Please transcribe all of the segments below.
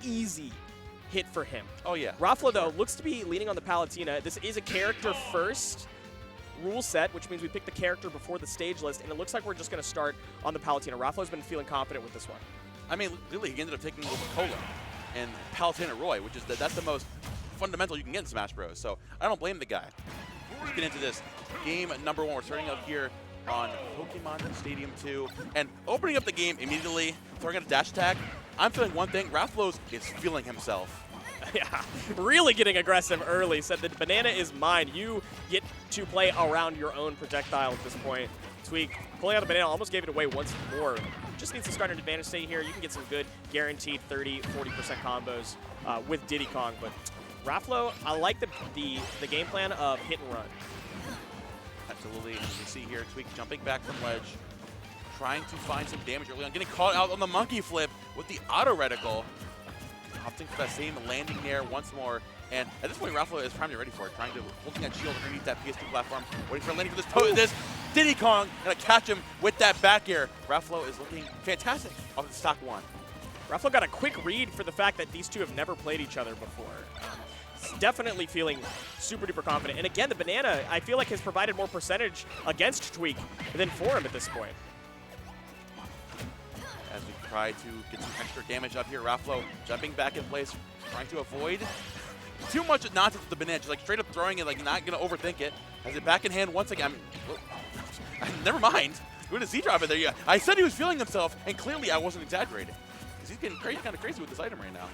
easy hit for him. Oh, yeah. Raflow, though, looks to be leaning on the Palutena. This is a character first rule set, which means we pick the character before the stage list, and it looks like we're just going to start on the Palutena. Raflow's been feeling confident with this one. I mean, really, he ended up taking Cola and Palutena Roy, which is that's the most fundamental you can get in Smash Bros. So I don't blame the guy. Let's get into this. Game number 1. We're starting out here on Pokemon Stadium 2. And opening up the game immediately, throwing out a dash attack. I'm feeling one thing. Raflow is feeling himself. Yeah, really getting aggressive early. Said the banana is mine. You get to play around your own projectile at this point. Tweek pulling out the banana, almost gave it away once more. Just needs to start an advantage state here. You can get some good guaranteed 30, 40% combos with Diddy Kong. But Raflow, I like the game plan of hit and run. Absolutely. And you see here, Tweek jumping back from ledge, trying to find some damage early on, getting caught out on the monkey flip with the auto reticle. Opting for that same landing there once more. And at this point, Raflow is primarily ready for it, holding that shield underneath that PS2 platform, waiting for a landing for this Diddy Kong, gonna catch him with that back air. Raflow is looking fantastic off the stock 1. Raflow got a quick read for the fact that these two have never played each other before. Definitely feeling super duper confident. And again, the banana, I feel like, has provided more percentage against Tweek than for him at this point. As we try to get some extra damage up here, Raflow jumping back in place, trying to avoid too much nonsense with the banana, just like straight up throwing it, like not gonna overthink it. Has it back in hand once again. Never mind. Doing a Z-drop in there. Yeah, I said he was feeling himself, and clearly I wasn't exaggerating. Because he's getting kind of crazy with this item right now.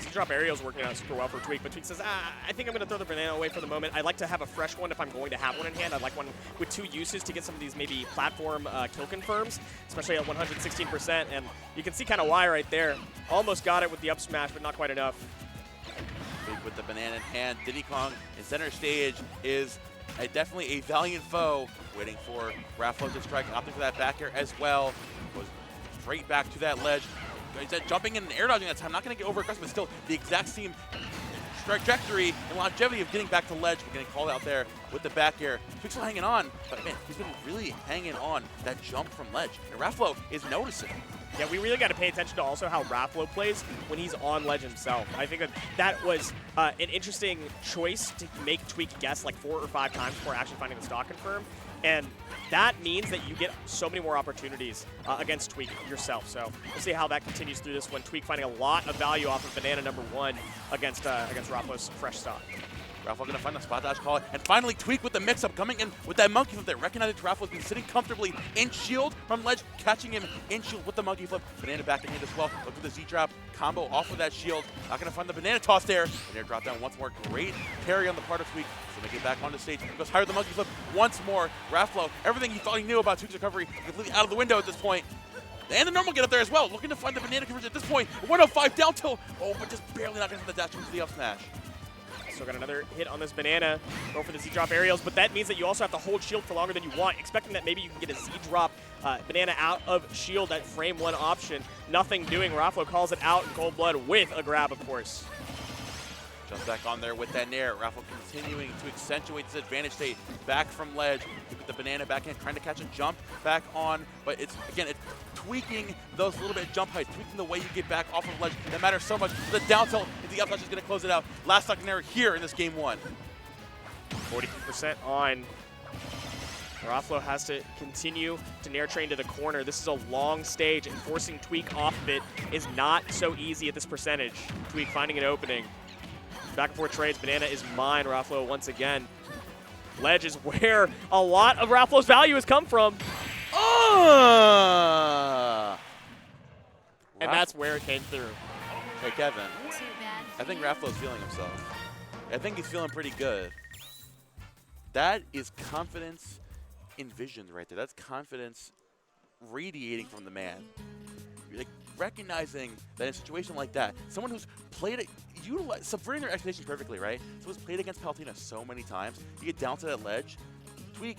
Z-drop aerial's working out super well for Tweek, but Tweek says, I think I'm going to throw the banana away for the moment. I'd like to have a fresh one if I'm going to have one in hand. I'd like one with 2 uses to get some of these maybe platform kill confirms, especially at 116%. And you can see kind of why right there. Almost got it with the up smash, but not quite enough. Big with the banana in hand. Diddy Kong in center stage is definitely a valiant foe. Waiting for Raflow to strike, opting for that back air as well. Goes straight back to that ledge. He's jumping in and air dodging that time. Not going to get over aggressive, but still the exact same trajectory and longevity of getting back to ledge. We're getting called out there with the back air. Tweek's still hanging on, but man, he's been really hanging on that jump from ledge. And Raflow is noticing. Yeah, we really got to pay attention to also how Raflow plays when he's on ledge himself. I think that was an interesting choice to make Tweek guess like 4 or 5 times before actually finding the stock confirm. And that means that you get so many more opportunities against Tweek yourself. So we'll see how that continues through this one. Tweek finding a lot of value off of banana number 1 against Raflow's fresh stock. Raflow going to find a spot dash call. And finally, Tweek with the mix-up, coming in with that monkey flip that recognized Raflow's been sitting comfortably in shield from ledge, catching him in shield with the monkey flip. Banana back in hand as well. Look for the Z-drop combo off of that shield. Not going to find the banana toss there. Banana drop down once more. Great parry on the part of Tweek. So they get back on the stage. Goes higher the monkey flip once more. Raflow, everything he thought he knew about Tweek's recovery, completely out of the window at this point. And the normal get up there as well. Looking to find the banana conversion at this point. 105 down tilt. Oh, but just barely not going to hit the dash into the up smash. So got another hit on this banana. Go for the Z-drop aerials, but that means that you also have to hold shield for longer than you want, expecting that maybe you can get a Z-drop banana out of shield, that frame 1 option. Nothing doing. Raflow calls it out in cold blood with a grab, of course. Jumps back on there with that nair. Raflow continuing to accentuate this advantage state back from ledge. Look at the banana back in, trying to catch a jump back on, but it's tweaking those little bit of jump heights, tweaking the way you get back off of ledge. That matters so much. The down tilt into the up smash is going to close it out. Last second nair here in this game 1. 42% on. Raflow has to continue to nair train to the corner. This is a long stage, and forcing Tweek off of it is not so easy at this percentage. Tweek finding an opening. Back and forth trades. Banana is mine. Raflow once again. Ledge is where a lot of Raflow's value has come from. And that's where it came through. Hey, Kevin. I think Raflow's feeling himself. I think he's feeling pretty good. That is confidence envisioned right there. That's confidence radiating from the man. Like, recognizing that in a situation like that, someone who's played it, subverting their expectations perfectly, right? Someone's played against Palutena so many times, you get down to that ledge, Tweek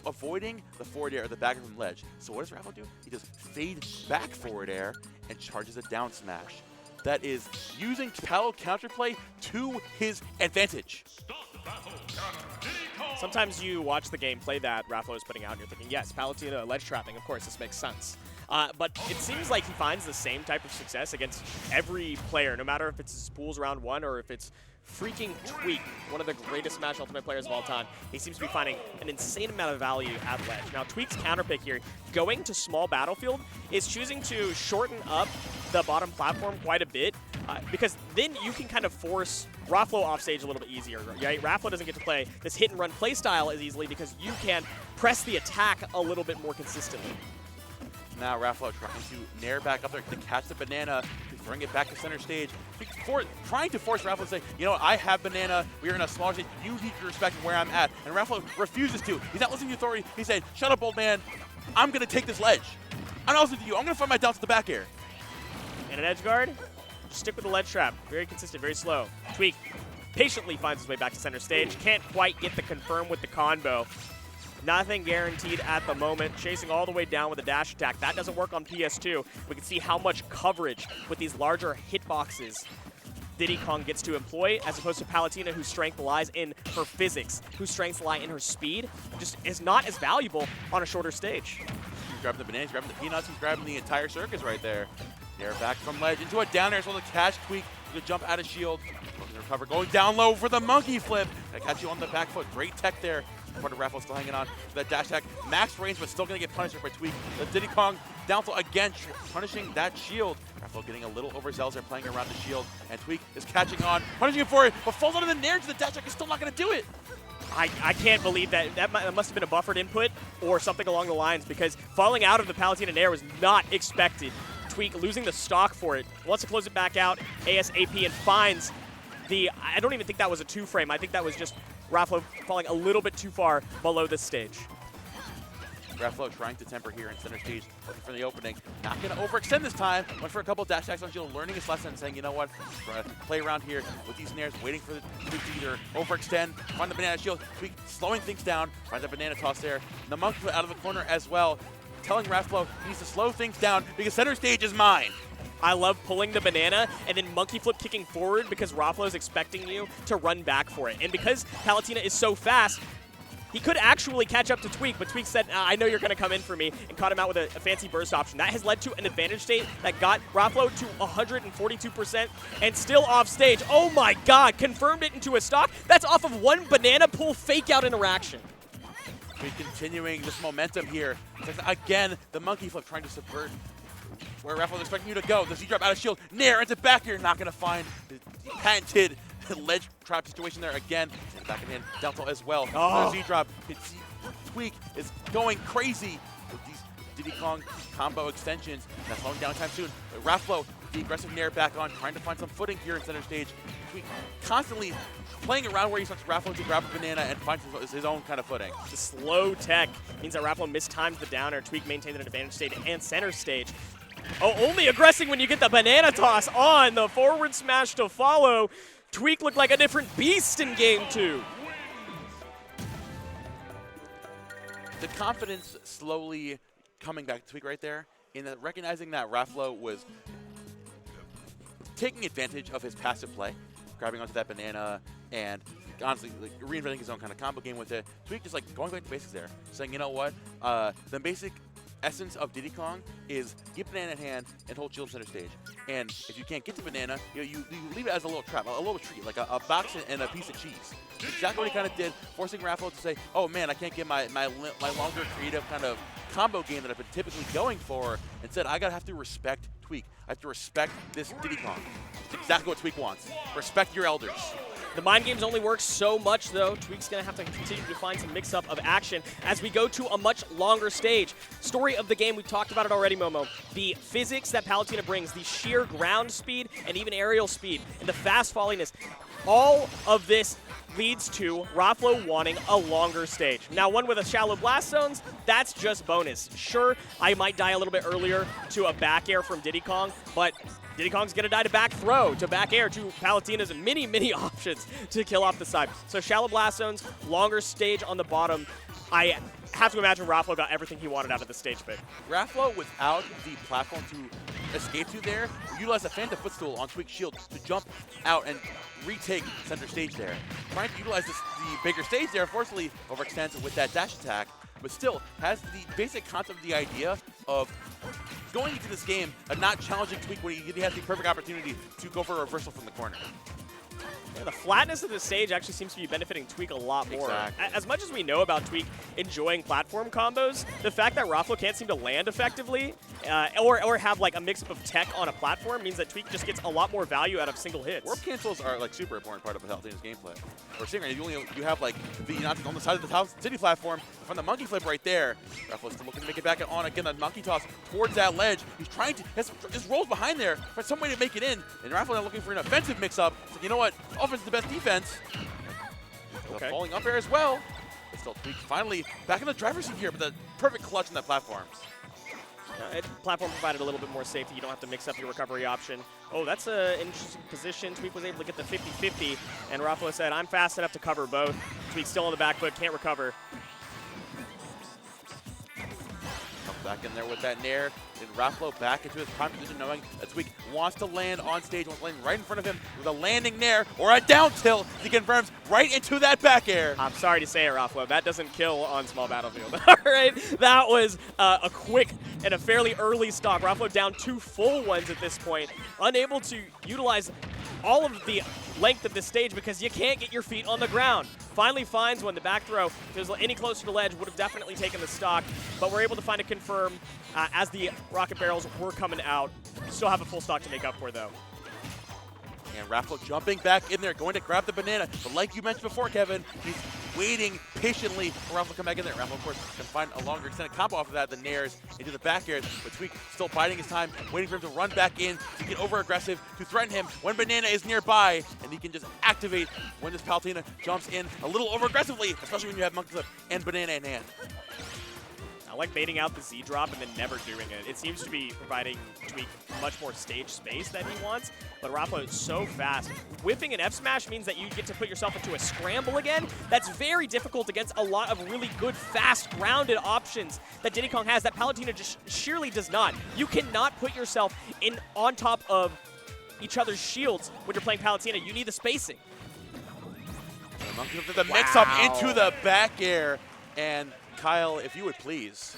avoiding the forward air or the back from ledge. So what does Raflow do? He just fades back forward air and charges a down smash. That is using Palo counterplay to his advantage. Sometimes you watch the gameplay that Raflow is putting out and you're thinking, yes, Palutena ledge trapping, of course, this makes sense. But it seems like he finds the same type of success against every player, no matter if it's his pools round 1 or if it's freaking Tweek, one of the greatest Smash Ultimate players of all time. He seems to be finding an insane amount of value at ledge. Now, Tweek's counterpick here, going to small battlefield, is choosing to shorten up the bottom platform quite a bit, because then you can kind of force Raflow off stage a little bit easier, right? Raflow doesn't get to play this hit and run play style as easily because you can press the attack a little bit more consistently. Now Raflow trying to nair back up there to catch the banana, bring it back to center stage, trying to force Raflow to say, you know what, I have banana, we are in a smaller stage, you need to respect where I'm at. And Raflow refuses to. He's not listening to authority. He said, shut up, old man. I'm going to take this ledge. I'm not listening to you. I'm going to find my down to the back air. And an edge guard, just stick with the ledge trap. Very consistent, very slow. Tweek patiently finds his way back to center stage. Can't quite get the confirm with the combo. Nothing guaranteed at the moment. Chasing all the way down with a dash attack. That doesn't work on PS2. We can see how much coverage with these larger hitboxes Diddy Kong gets to employ, as opposed to Palutena, whose strength lies in her physics, whose strengths lie in her speed, just is not as valuable on a shorter stage. He's grabbing the bananas, grabbing the peanuts, he's grabbing the entire circus right there. Nair back from ledge into a down air as well to catch Tweek. To jump out of shield. Looking to recover, going down low for the monkey flip. Gonna catch you on the back foot. Great tech there. Part of Raflow still hanging on to that dash attack. Max range, but still going to get punished by Tweek. The Diddy Kong down throw again, punishing that shield. Raflow getting a little overzealous there, playing around the shield. And Tweek is catching on, punishing him for it, but falls out of the nair to the dash attack. Is still not going to do it. I can't believe that. That must have been a buffered input or something along the lines, because falling out of the Palutena nair was not expected. Tweek losing the stock for it. Wants to close it back out ASAP and finds the, I don't even think that was a 2-frame. I think that was just Raflow falling a little bit too far below this stage. Raflow trying to temper here in center stage, looking for the opening. Not going to overextend this time. Went for a couple dash attacks on shield, learning his lesson and saying, you know what, we're going to play around here with these nairs, waiting for the Tweek to either overextend, find the banana shield, Tweek slowing things down, find the banana toss there. And the monkey out of the corner as well, telling Raflow he needs to slow things down because center stage is mine. I love pulling the banana and then monkey flip kicking forward because Raflow is expecting you to run back for it. And because Palutena is so fast, he could actually catch up to Tweek, but Tweek said, I know you're going to come in for me, and caught him out with a fancy burst option. That has led to an advantage state that got Raflow to 142% and still off stage. Oh my god, confirmed it into a stock. That's off of one banana pull fake out interaction. Tweek continuing this momentum here. Again, the monkey flip trying to subvert where Raflow is expecting you to go. The Z-drop out of shield, nair into back here. Not going to find the patented ledge trap situation there again. Back in hand, down throw as well. Oh. Z-drop. Tweek is going crazy with these Diddy Kong combo extensions. That's slowing down time soon. Raflow, the aggressive nair back on, trying to find some footing here in center stage. Tweek constantly playing around where he wants Raflow to grab a banana and find his own kind of footing. The slow tech means that Raflow mistimes the downer. Tweek maintains an advantage state and center stage. Oh, only aggressing when you get the banana toss on. The forward smash to follow. Tweek looked like a different beast in game 2. The confidence slowly coming back to Tweek right there, in that recognizing that Raflow was taking advantage of his passive play, grabbing onto that banana and honestly like, reinventing his own kind of combo game with it. Tweek just like going back to basics there, saying, you know what, the basic essence of Diddy Kong is get banana in hand and hold shield center stage. And if you can't get the banana, you leave it as a little trap, a little treat, like a box and a piece of cheese. Exactly what he kind of did, forcing Raflow to say, oh man, I can't get my longer creative kind of combo game that I've been typically going for. Instead, I gotta have to respect Tweek. I have to respect this Diddy Kong. It's exactly what Tweek wants. Respect your elders. The mind games only work so much, though. Tweek's going to have to continue to find some mix-up of action as we go to a much longer stage. Story of the game, we talked about it already, Momo. The physics that Palutena brings, the sheer ground speed and even aerial speed, and the fast falliness, all of this leads to Raflow wanting a longer stage. Now, one with a shallow blast zones, that's just bonus. Sure, I might die a little bit earlier to a back air from Diddy Kong, but Diddy Kong's going to die to back throw, to back air, to Palutena's many options to kill off the side. So shallow blast zones, longer stage on the bottom. I have to imagine Raflow got everything he wanted out of the stage pick. Raflow, without the platform to escape to there, utilized a phantom footstool on Tweek's shield to jump out and retake center stage there. Trying to utilize the bigger stage there, unfortunately overextends with that dash attack, but still has the basic concept of the idea of going into this game of not challenging Tweek when he has the perfect opportunity to go for a reversal from the corner. Yeah, the flatness of the stage actually seems to be benefiting Tweek a lot more. Exactly. As much as we know about Tweek enjoying platform combos, the fact that Raflow can't seem to land effectively or have like a mix-up of tech on a platform means that Tweek just gets a lot more value out of single hits. Warp cancels are like super important part of Palutena's gameplay. We're seeing right, you have like the on the side of the top city platform from the monkey flip right there. Raflow's still looking to make it back on again. The monkey toss towards that ledge. He's trying to his rolls behind there for some way to make it in. And Raflow now looking for an offensive mix-up. So you know what? Offense is the best defense. Okay. Falling up air as well. But still Tweek finally back in the driver's seat here, but the perfect clutch on that platform. Platform provided a little bit more safety. You don't have to mix up your recovery option. Oh, that's an interesting position. Tweek was able to get the 50-50, and Raflow said, I'm fast enough to cover both. Tweek still on the back foot, can't recover. Comes back in there with that nair. And Raflow back into his prime position, knowing that Tweek wants to land on stage, wants to land right in front of him with a landing nair or a down tilt. He confirms right into that back air. I'm sorry to say it, Raflow. That doesn't kill on small battlefield. All right, that was a quick and a fairly early stock. Raflow down 2 full ones at this point, unable to utilize all of the length of this stage because you can't get your feet on the ground. Finally finds one. The back throw, if it was any closer to the ledge, would have definitely taken the stock, but we're able to find a confirm as the rocket barrels were coming out. Still have a full stock to make up for, though. And Raflow jumping back in there, going to grab the banana. But like you mentioned before, Kevin, he's waiting patiently for Raflow to come back in there. Raflow, of course, can find a longer extended combo off of that, the nairs into the back air. But Tweek still biding his time, waiting for him to run back in, to get over-aggressive, to threaten him when banana is nearby. And he can just activate when this Palutena jumps in a little over-aggressively, especially when you have monkey flip and banana in hand. I like baiting out the Z drop and then never doing it. It seems to be providing Tweek much more stage space than he wants, but Raflow is so fast. Whipping an F smash means that you get to put yourself into a scramble again. That's very difficult against a lot of really good, fast, grounded options that Diddy Kong has that Palutena just sheerly does not. You cannot put yourself in on top of each other's shields when you're playing Palutena. You need the spacing. The mix-up into the back air, and Kyle, if you would please,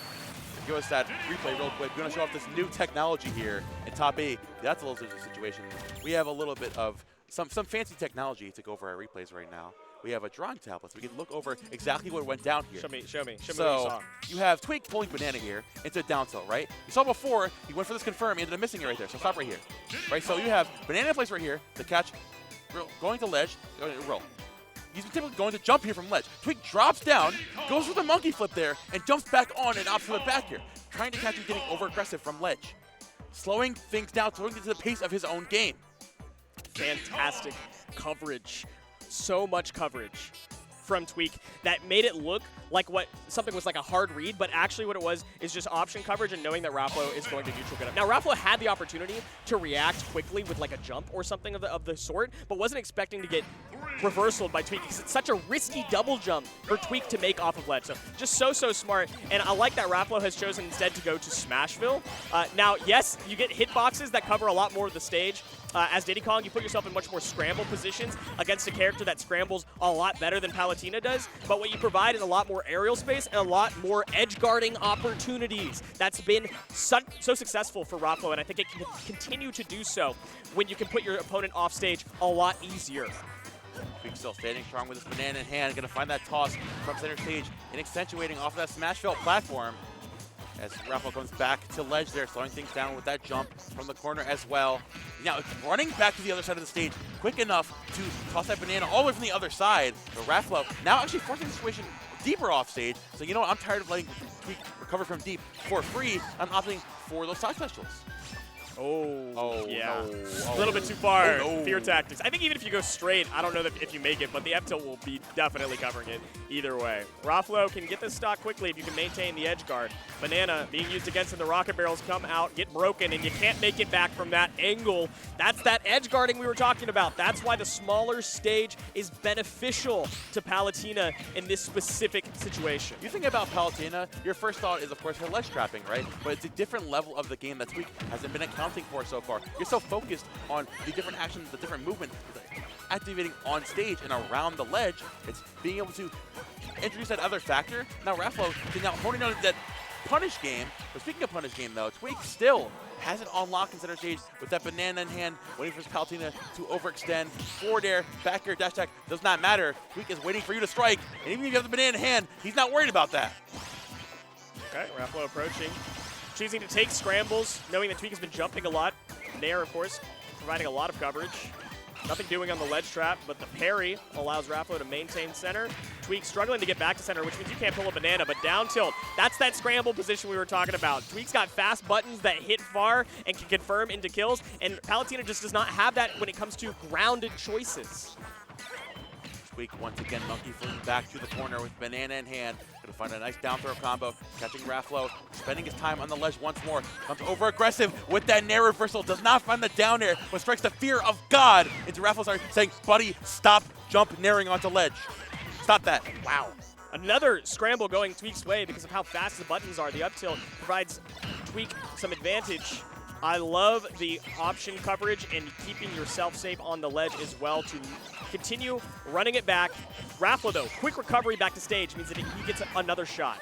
give us that replay real quick. We're going to show off this new technology here in top 8. That's a little bit of a situation. We have a little bit of some fancy technology to go over our replays right now. We have a drawing tablet, so we can look over exactly what went down here. Show me what you So saw. you have Tweek pulling banana here into a down tilt, right? You saw before, he went for this confirm, he ended up missing it right there, so stop right here. Right, so you have banana in place right here, the catch, going to ledge, roll. He's typically going to jump here from ledge. Tweek drops down, goes for the monkey flip there, and jumps back on and opts for the back here. Trying to catch him getting over-aggressive from ledge. Slowing things down, slowing it to the pace of his own game. Fantastic coverage. So much coverage from Tweek that made it look like something was like a hard read, but actually what it was is just option coverage and knowing that Raflow is going to neutral get up. Now, Raflow had the opportunity to react quickly with like a jump or something of the sort, but wasn't expecting to get reversaled by Tweek. It's such a risky double jump for Tweek to make off of ledge. So just so smart, and I like that Raflow has chosen instead to go to Smashville. Now, yes, you get hitboxes that cover a lot more of the stage. As Diddy Kong, you put yourself in much more scramble positions against a character that scrambles a lot better than Palutena does, but what you provide is a lot more aerial space and a lot more edge guarding opportunities. That's been so successful for Raflow, and I think it can continue to do so when you can put your opponent off stage a lot easier. Tweek still standing strong with his banana in hand, going to find that toss from center stage and accentuating off of that Smashville platform. As Raflow comes back to ledge there, slowing things down with that jump from the corner as well. Now, running back to the other side of the stage quick enough to toss that banana all the way from the other side. But Raflow now actually forcing the situation deeper off stage. So you know what, I'm tired of letting Tweek recover from deep for free. I'm opting for those side specials. Oh yeah. No. A little bit too far. Oh, no. Fear tactics. I think even if you go straight, I don't know if you make it, but the F-tilt will be definitely covering it either way. Raflow can get this stock quickly if you can maintain the edge guard. Banana being used against him, the rocket barrels come out, get broken, and you can't make it back from that angle. That's that edge guarding we were talking about. That's why the smaller stage is beneficial to Palutena in this specific situation. You think about Palutena, your first thought is, of course, her ledge trapping, right? But it's a different level of the game that Tweek hasn't been accounting for so far. You're so focused on the different actions, the different movement, activating on stage and around the ledge. It's being able to introduce that other factor. Now Raflow can now hone in on that punish game. But speaking of punish game, though, Tweek still has it on lock in center stage with that banana in hand, waiting for his Palutena to overextend. Forward air, back air, dash attack, does not matter. Tweek is waiting for you to strike, and even if you have the banana in hand, he's not worried about that. Okay, Raflow approaching. Choosing to take scrambles, knowing that Tweek has been jumping a lot. Nair, of course, providing a lot of coverage. Nothing doing on the ledge trap, but the parry allows Raflow to maintain center. Tweek struggling to get back to center, which means you can't pull a banana, but down tilt, that's that scramble position we were talking about. Tweek's got fast buttons that hit far and can confirm into kills, and Palutena just does not have that when it comes to grounded choices. Tweek once again monkey flinging back to the corner with banana in hand. Gonna find a nice down throw combo, catching Raflow, spending his time on the ledge once more. Comes over aggressive with that Nair reversal, does not find the down air, but strikes the fear of God into Raflow's heart, saying, buddy, stop jump nairing onto ledge. Stop that. Wow. Another scramble going Tweek's way because of how fast the buttons are. The up tilt provides Tweek some advantage. I love the option coverage and keeping yourself safe on the ledge as well to continue running it back. Raflow, though, quick recovery back to stage means that he gets another shot.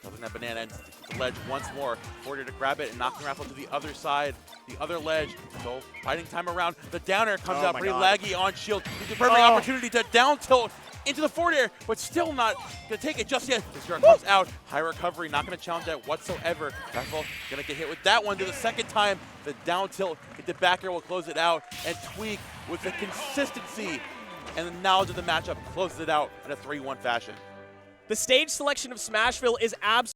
Building that banana into the ledge once more. Forward to grab it and knocking Raflow to the other side, the other ledge. So fighting time around. The down air comes out pretty laggy on shield. It's a perfect opportunity to down tilt into the forward air, but still not going to take it just yet. This guard comes out. High recovery, not going to challenge that whatsoever. Raflow going to get hit with that one to the second time. The down tilt hit the back air will close it out. And Tweek, with the consistency and the knowledge of the matchup, closes it out in a 3-1 fashion. The stage selection of Smashville is absolutely